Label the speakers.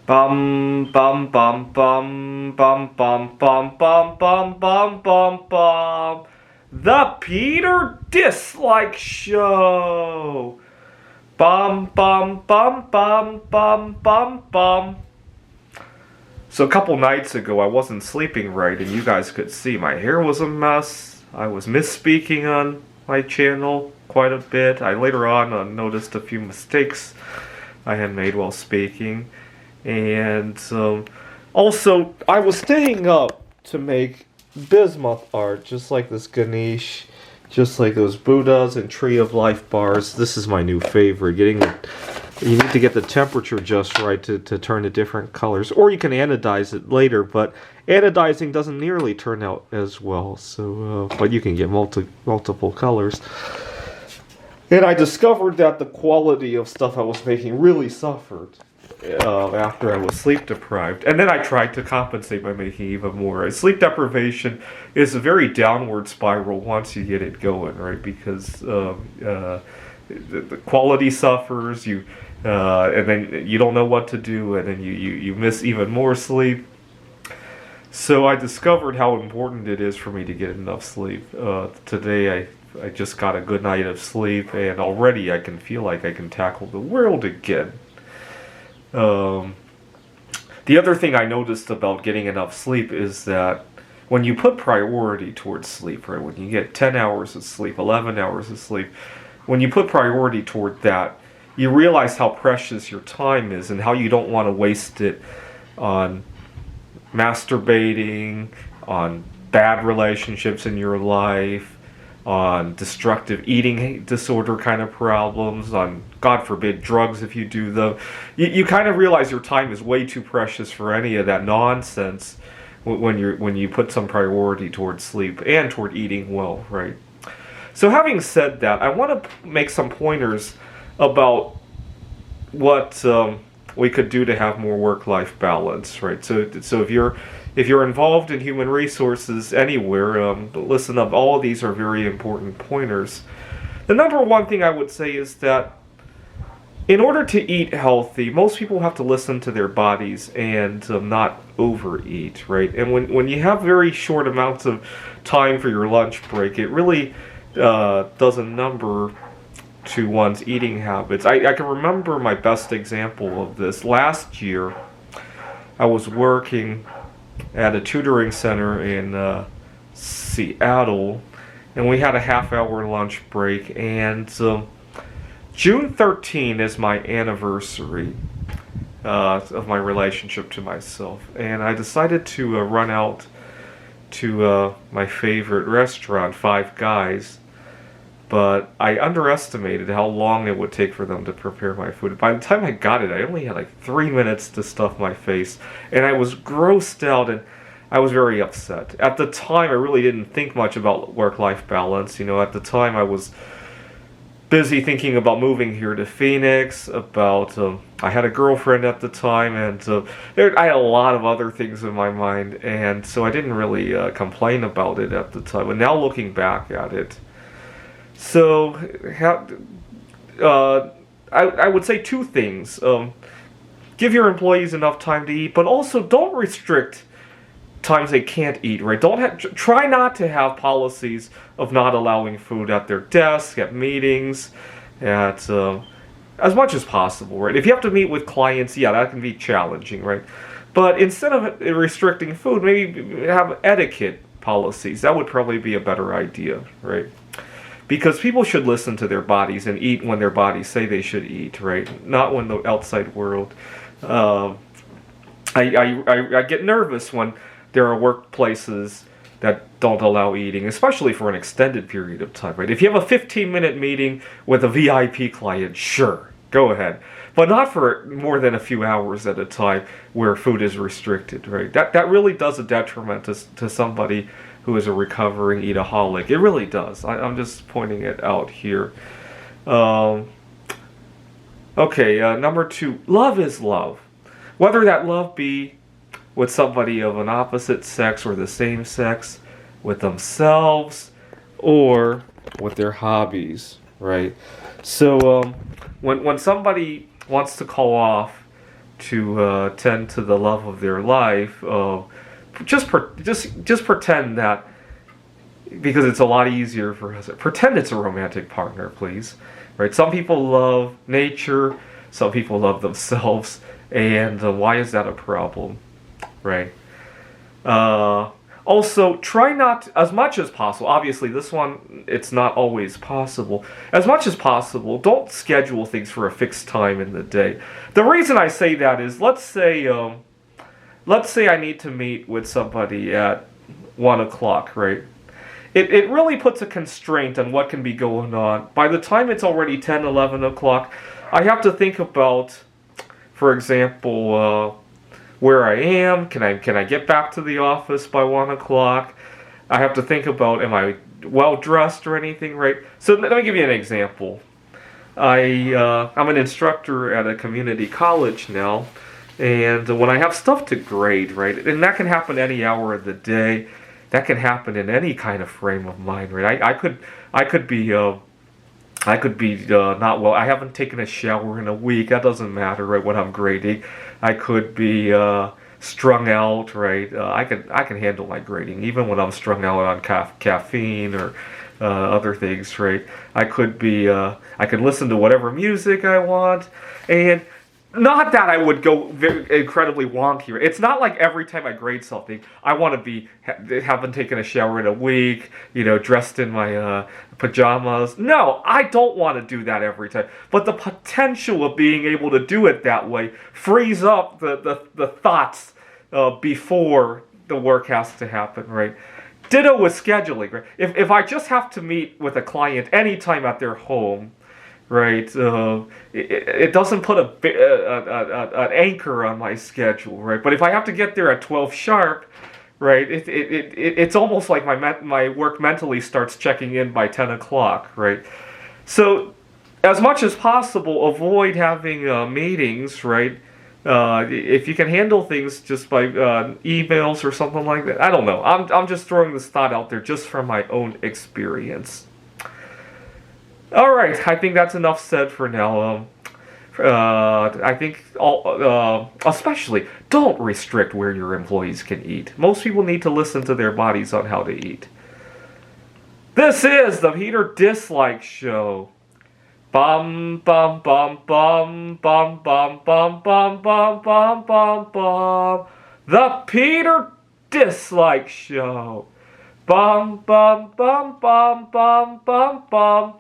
Speaker 1: Bum bum bum bum bum bum bum bum bum bum bum bum. The Peter Dislike Show. Bum bum bum bum bum bum bum. So a couple nights ago, I wasn't sleeping right, and you guys could see my hair was a mess. I was misspeaking on my channel quite a bit. I later on noticed a few mistakes I had made while speaking. And also, I was staying up to make bismuth art, just like this Ganesh, just like those Buddhas and Tree of Life bars. This is my new favorite. You need to get the temperature just right to turn to different colors. Or you can anodize it later, but anodizing doesn't nearly turn out as well. So, but you can get multiple colors. And I discovered that the quality of stuff I was making really suffered after I was sleep deprived. And then I tried to compensate by making even more. Sleep deprivation is a very downward spiral once you get it going, right? Because the quality suffers, and then you don't know what to do, and then you miss even more sleep. So I discovered how important it is for me to get enough sleep. Today I just got a good night of sleep, and already I can feel like I can tackle the world again. The other thing I noticed about getting enough sleep is that when you put priority towards sleep, right, when you get 10 hours of sleep, 11 hours of sleep, when you put priority toward that, you realize how precious your time is and how you don't want to waste it on masturbating, on bad relationships in your life, on destructive eating disorder kind of problems, on, God forbid, drugs if you do them. You kind of realize your time is way too precious for any of that nonsense when you put some priority towards sleep and toward eating well, right? So having said that, I want to make some pointers about what we could do to have more work-life balance, right? So if you're involved in human resources anywhere, listen up. All of these are very important pointers. The number one thing I would say is that in order to eat healthy, most people have to listen to their bodies and not overeat, right? And when you have very short amounts of time for your lunch break, it really does a number to one's eating habits. I can remember my best example of this. Last year, I was working at a tutoring center in Seattle, and we had a half-hour lunch break, and June 13 is my anniversary of my relationship to myself, and I decided to run out to my favorite restaurant, Five Guys, but I underestimated how long it would take for them to prepare my food. By the time I got it, I only had like 3 minutes to stuff my face, and I was grossed out, and I was very upset. At the time, I really didn't think much about work-life balance. At the time, I was busy thinking about moving here to Phoenix, I had a girlfriend at the time, and I had a lot of other things in my mind, and so I didn't really complain about it at the time. And now looking back at it, so I would say two things. Give your employees enough time to eat, but also don't restrict times they can't eat, right? Try not to have policies of not allowing food at their desk, at meetings, at as much as possible, right? If you have to meet with clients, yeah, that can be challenging, right? But instead of restricting food, maybe have etiquette policies. That would probably be a better idea, right? Because people should listen to their bodies and eat when their bodies say they should eat, right? Not when the outside world. I get nervous when there are workplaces that don't allow eating, especially for an extended period of time, right? If you have a 15-minute meeting with a VIP client, sure, go ahead. But not for more than a few hours at a time where food is restricted, right? That really does a detriment to somebody who is a recovering eataholic. It really does. I'm just pointing it out here. Number 2, love is love. Whether that love be with somebody of an opposite sex or the same sex, with themselves, or with their hobbies, right? So when somebody wants to call off to tend to the love of their life, just pretend that, because it's a lot easier for us. Pretend it's a romantic partner, please. Right? Some people love nature, some people love themselves, and why is that a problem? Right? Also, try not, as much as possible, obviously this one, it's not always possible. As much as possible, don't schedule things for a fixed time in the day. The reason I say that is, let's say I need to meet with somebody at 1 o'clock, right? It really puts a constraint on what can be going on. By the time it's already 10, 11 o'clock, I have to think about, for example, where I am. Can I get back to the office by 1 o'clock? I have to think about, am I well dressed or anything, right? So let me give you an example. I'm an instructor at a community college now, and when I have stuff to grade, right, and that can happen any hour of the day, that can happen in any kind of frame of mind, right? I could be not well. I haven't taken a shower in a week. That doesn't matter, right? When I'm grading, I could be strung out, right? I can handle my grading even when I'm strung out on caffeine or other things, right? I can listen to whatever music I want, and not that I would go incredibly wonky. It's not like every time I grade something, I want to be haven't taken a shower in a week, dressed in my pajamas. No, I don't want to do that every time. But the potential of being able to do it that way frees up the thoughts before the work has to happen, right? Ditto with scheduling, right? If I just have to meet with a client anytime at their home, right? It doesn't put an anchor on my schedule, right? But if I have to get there at 12 sharp, right? It's almost like my work mentally starts checking in by 10 o'clock, right? So, as much as possible, avoid having meetings, right? If you can handle things just by emails or something like that, I don't know. I'm just throwing this thought out there just from my own experience. All right, I think that's enough said for now. I think especially don't restrict where your employees can eat. Most people need to listen to their bodies on how to eat. This is the Peter Dislike Show. Bum bum bum bum bum bum bum bum bum bum bum bum. The Peter Dislike Show. Bum bum bum bum bum bum bum.